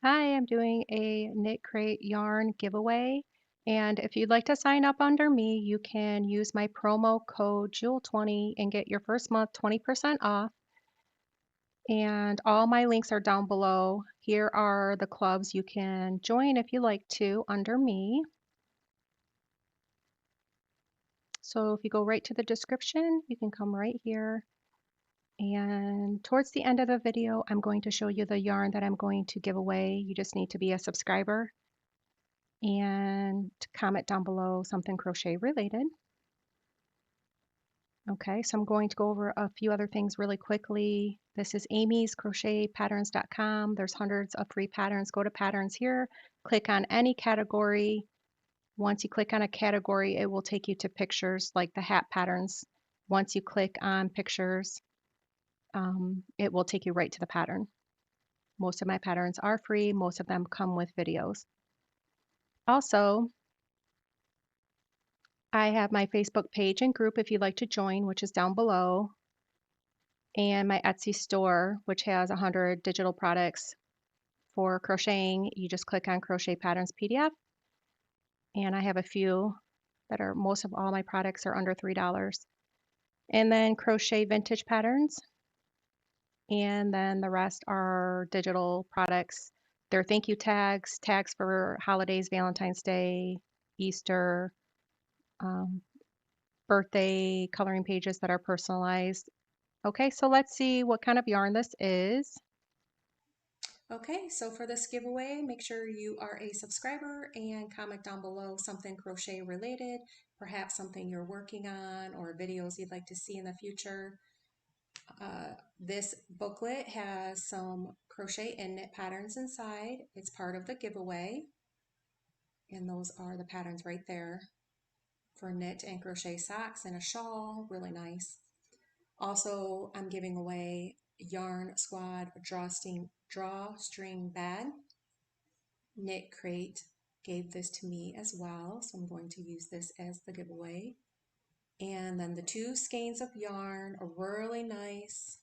Hi, I'm doing a Knit Crate yarn giveaway. And if you'd like to sign up under me, you can use my promo code Jewel20 and get your first month 20% off. And all my links are down below. Here are the clubs you can join if you like to under me. So if you go right to the description, you can come right here. And towards the end of the video, I'm going to show you the yarn that I'm going to give away. You just need to be a subscriber and comment down below something crochet related. Okay, so I'm going to go over a few other things really quickly. This is Amy's crochetpatterns.com. There's hundreds of free patterns. Go to patterns here, click on any category. Once you click on a category, it will take you to pictures like the hat patterns. Once you click on pictures, it will take you right to the pattern. Most of my patterns are free. Most of them come with videos. Also, I have my Facebook page and group if you'd like to join, which is down below, and my Etsy store, which has 100 digital products for crocheting. You just click on Crochet Patterns PDF, and I have a few that are, most of all my products are under $3. And then Crochet Vintage Patterns, and then the rest are digital products. They're thank you tags, tags for holidays, Valentine's Day, Easter, um, birthday coloring pages that are personalized. Okay, so let's see what kind of yarn this is. Okay, so for this giveaway, make sure you are a subscriber and comment down below something crochet related, perhaps something you're working on or videos you'd like to see in the future. This booklet has some crochet and knit patterns inside. It's part of the giveaway, and those are the patterns right there for knit and crochet socks and a shawl, really nice. Also, I'm giving away Yarn Squad drawstring bag. Knit Crate gave this to me as well, so I'm going to use this as the giveaway. And then the two skeins of yarn, a really nice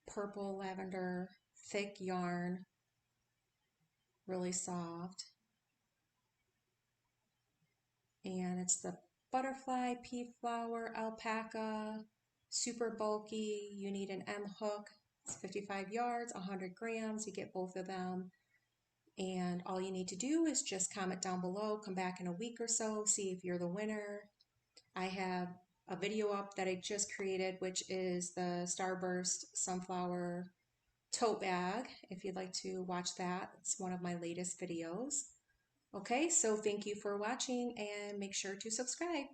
purple lavender thick yarn, really soft. And it's the butterfly, pea flower, alpaca, super bulky. You need an M hook. It's 55 yards, 100 grams. You get both of them. And all you need to do is just comment down below, come back in a week or so, see if you're the winner. I have a video up that I just created, which is the Starburst Sunflower Tote Bag. If you'd like to watch that, it's one of my latest videos. Okay, so thank you for watching and make sure to subscribe.